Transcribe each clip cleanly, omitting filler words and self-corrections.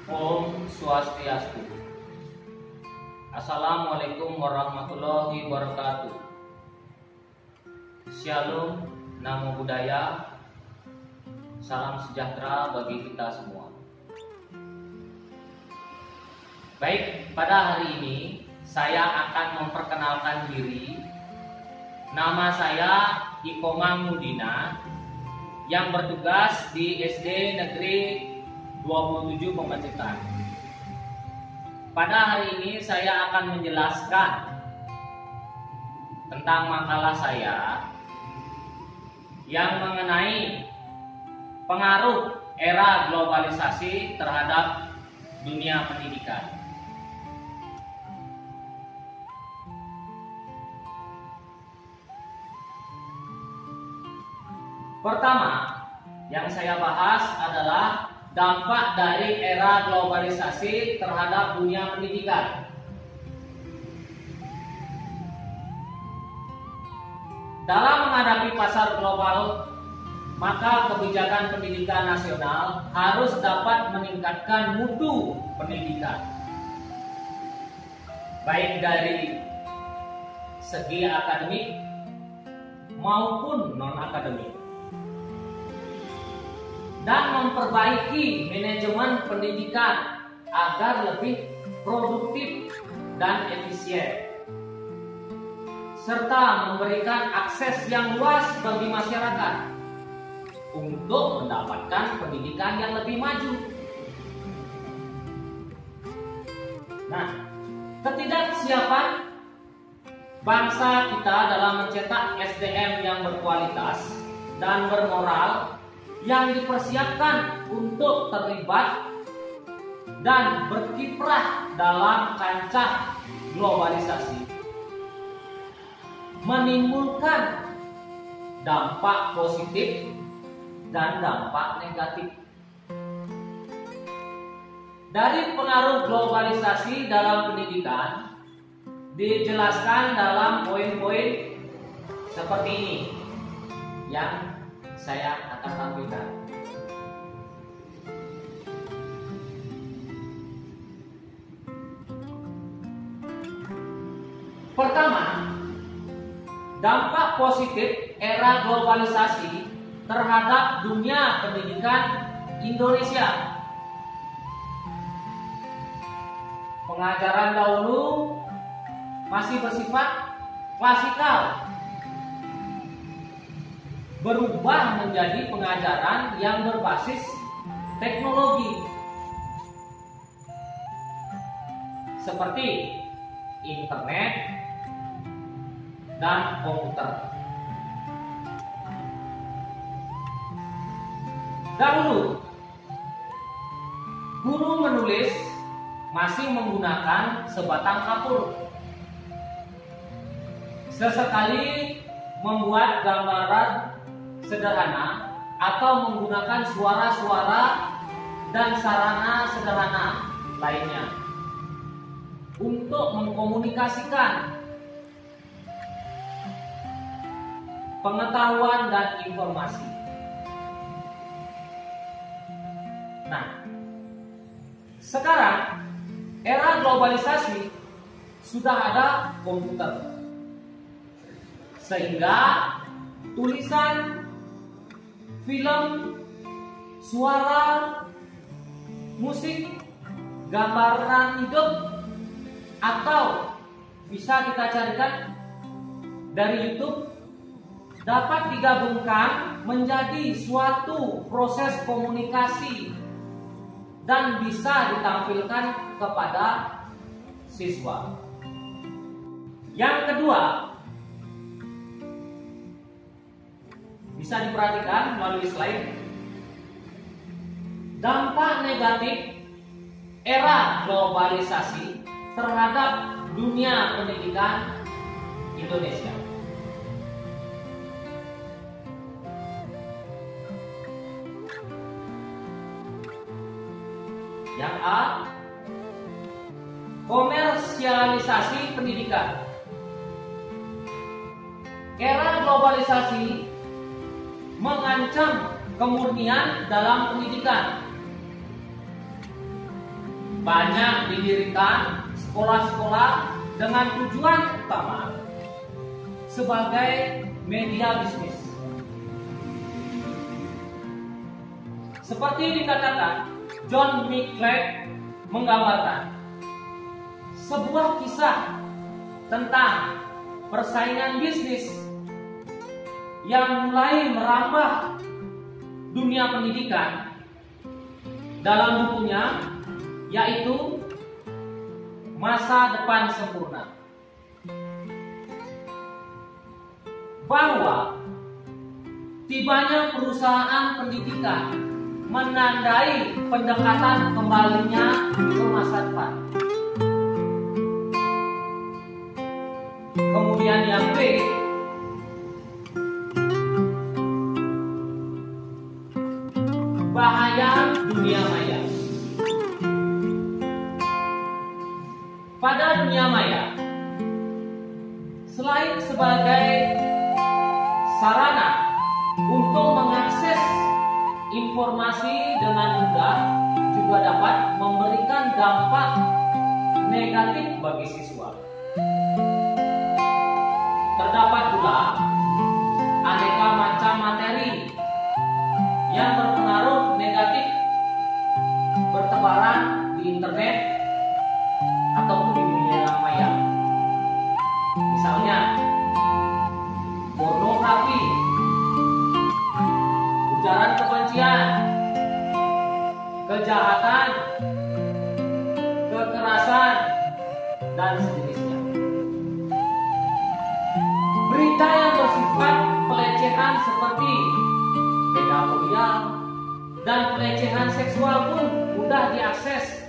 Om Swastiastu. Assalamualaikum warahmatullahi wabarakatuh. Shalom, namo buddhaya. Salam sejahtera bagi kita semua. Baik, pada hari ini saya akan memperkenalkan diri. Nama saya Ikomang Mudina yang bertugas di SD Negeri 27 Pemacitan. Pada hari ini saya akan menjelaskan tentang makalah saya yang mengenai pengaruh era globalisasi terhadap dunia pendidikan. Pertama, yang saya bahas adalah dampak dari era globalisasi terhadap dunia pendidikan. Dalam menghadapi pasar global, maka kebijakan pendidikan nasional harus dapat meningkatkan mutu pendidikan, baik dari segi akademik maupun non-akademik, dan memperbaiki manajemen pendidikan agar lebih produktif dan efisien, serta memberikan akses yang luas bagi masyarakat untuk mendapatkan pendidikan yang lebih maju. Nah, ketidaksiapan bangsa kita dalam mencetak SDM yang berkualitas dan bermoral yang dipersiapkan untuk terlibat dan berkiprah dalam kancah globalisasi menimbulkan dampak positif dan dampak negatif. Dari pengaruh globalisasi dalam pendidikan dijelaskan dalam poin-poin seperti ini yang saya akan tampilkan. Pertama, dampak positif era globalisasi terhadap dunia pendidikan Indonesia. Pengajaran dahulu masih bersifat klasikal, berubah menjadi pengajaran yang berbasis teknologi seperti internet dan komputer. Dahulu, guru menulis masih menggunakan sebatang kapur. Sesekali membuat gambaran sederhana atau menggunakan suara-suara dan sarana sederhana lainnya untuk mengkomunikasikan pengetahuan dan informasi. Nah, sekarang era globalisasi sudah ada komputer, sehingga tulisan, film, suara, musik, gambaran hidup, atau bisa kita carikan dari YouTube, dapat digabungkan menjadi suatu proses komunikasi dan bisa ditampilkan kepada siswa. Yang kedua, bisa diperhatikan melalui slide, dampak negatif era globalisasi terhadap dunia pendidikan Indonesia. Yang A, komersialisasi pendidikan. Era globalisasi mengancam kemurnian dalam pendidikan. banyak didirikan sekolah-sekolah dengan tujuan utama sebagai media bisnis. Seperti dikatakan, John McClelland menggambarkan sebuah kisah tentang persaingan bisnis yang mulai merambah dunia pendidikan dalam bukunya, yaitu Masa Depan Sempurna. Bahwa tibanya perusahaan pendidikan menandai pendekatan kembalinya ke masa depan. Kemudian yang B, bahaya dunia maya. Pada dunia maya, selain sebagai sarana untuk mengakses informasi dengan mudah, juga dapat memberikan dampak negatif bagi siswa. Terdapat pula aneka macam materi yang berpengaruh negatif bertebaran di internet ataupun di dunia maya. Misalnya pornografi, ujaran kebencian, kejahatan, kekerasan, dan sejenisnya. Berita yang bersifat pelecehan seperti pedofilia dan pelecehan seksual pun mudah diakses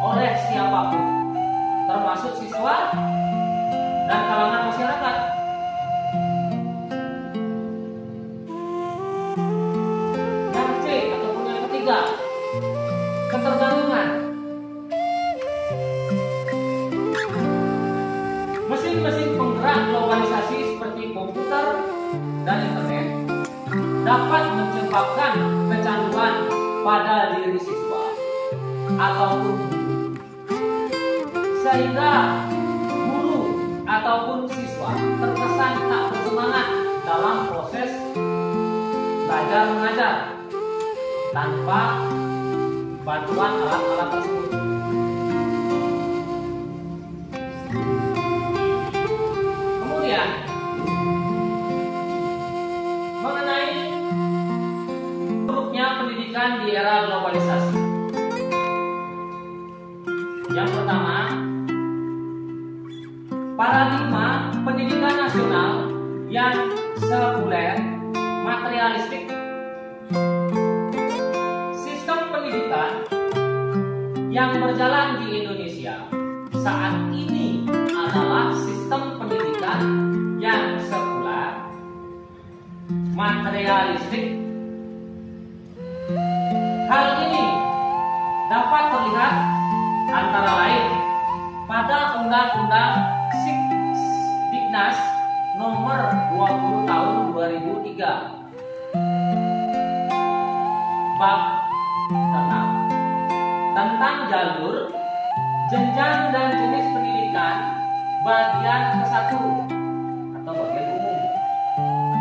oleh siapapun, termasuk siswa dan kalangan masyarakat. Yang C ataupun yang ketiga, ketergantungan. Mesin-mesin penggerak globalisasi seperti komputer dan internet dapat menyebabkan kecanduan pada diri siswa ataupun guru, sehingga guru ataupun siswa terkesan tak bersemangat dalam proses belajar mengajar tanpa bantuan alat-alat tersebut. Kemudian mengenai buruknya pendidikan di era globalisasi. Yang pertama, paradigma pendidikan nasional yang sekuler, materialistik. Sistem pendidikan yang berjalan di Indonesia saat ini adalah sistem pendidikan yang sekuler, materialistik. Hal ini dapat terlihat antara lain pada Undang-Undang Diknas nomor 20 tahun 2003 bab 6 tentang jalur, jenjang dan jenis pendidikan bagian ke-1 atau bagian umum.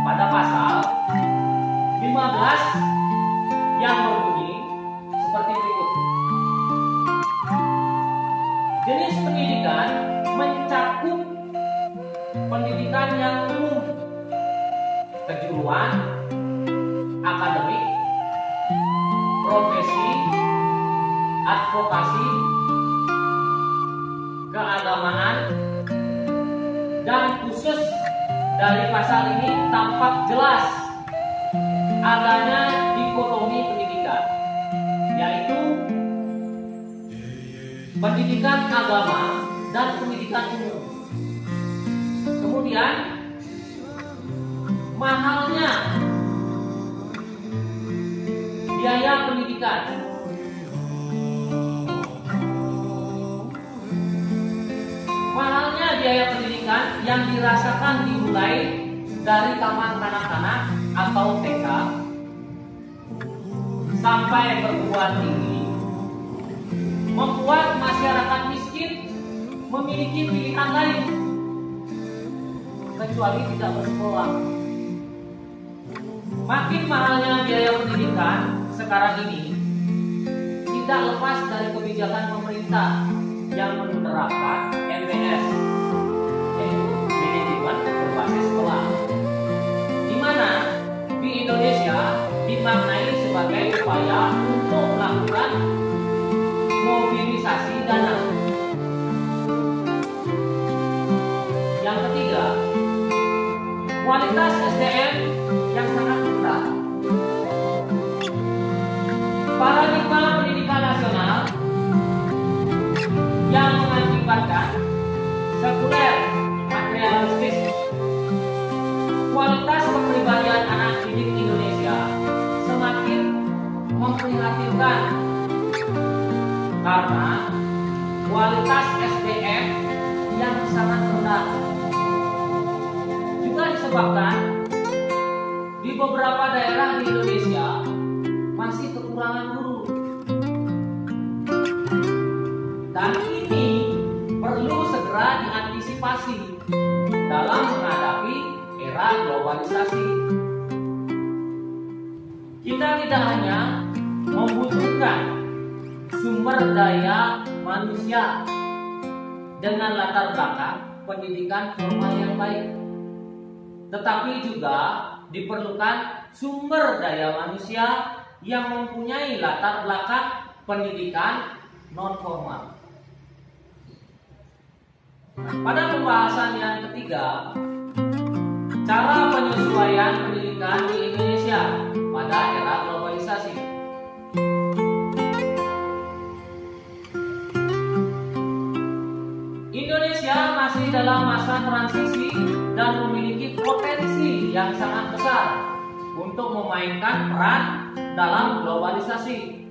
Pada pasal 15 yang berbunyi seperti berikut. Jenis pendidikan mencakup pendidikan yang umum, kejuruan, akademik, profesi, advokasi, keagamaan, dan khusus dari pasal ini tampak jelas adanya dikotomi pendidikan, yaitu pendidikan agama dan pendidikan umum. Kemudian mahalnya biaya pendidikan. Mahalnya biaya pendidikan yang dirasakan dimulai dari taman kanak-kanak atau TK sampai perguruan tinggi membuat masyarakat miskin memiliki pilihan lain kecuali tidak bersekolah. Makin mahalnya biaya pendidikan sekarang ini tidak lepas dari kebijakan pemerintah yang menerapkan MBS, yaitu manajemen berbasis sekolah, di mana di Indonesia dimaknai sebagai upaya untuk melakukan mobilisasi dana. Yang ketiga, kualitas SDM yang sangat rendah. Paradigma pendidikan nasional yang mengakibatkan sekuler materialistis. Kualitas kepribadian anak didik Indonesia semakin memprihatinkan karena kualitas SDM yang sangat rendah. Juga disebabkan di beberapa daerah di Indonesia masih kekurangan guru. Dan ini perlu segera diantisipasi dalam menghadapi era globalisasi. Kita tidak hanya membutuhkan sumber daya manusia dengan latar belakang pendidikan formal yang baik, tetapi juga diperlukan sumber daya manusia yang mempunyai latar belakang pendidikan non formal. Pada pembahasan yang ketiga, cara penyesuaian pendidikan di Indonesia pada era globalisasi. Indonesia masih dalam masa transisi dan memiliki potensi yang sangat besar untuk memainkan peran dalam globalisasi,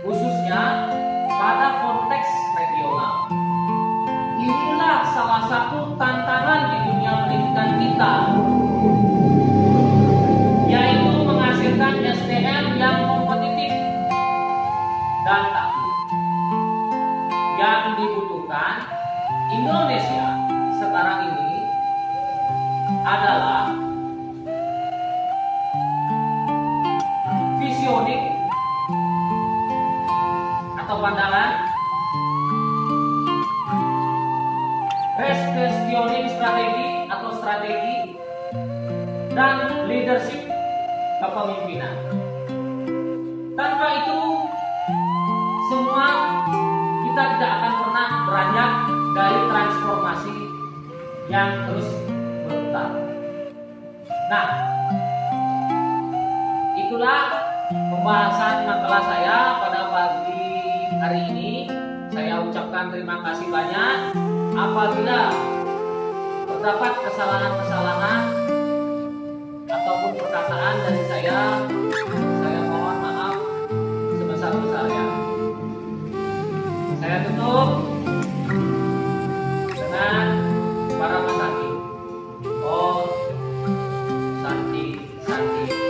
khususnya pada konteks regional. Inilah salah satu tantangan di dunia pendidikan kita, yaitu menghasilkan SDM yang kompetitif dan tangguh. Yang dibutuhkan Indonesia sekarang ini adalah visioning atau pandangan, questioning strategi atau strategi, dan leadership kepemimpinan. Tanpa itu semua kita tidak akan pernah beranjak dari transformasi yang terus berputar. Nah, itulah pembahasan makalah saya pada pagi hari ini. Saya ucapkan terima kasih banyak. Apabila terdapat kesalahan-kesalahan ataupun perkataan dari saya mohon maaf sebesar-besarnya. Saya tutup dengan para masaki. Oh, Santi, Santi.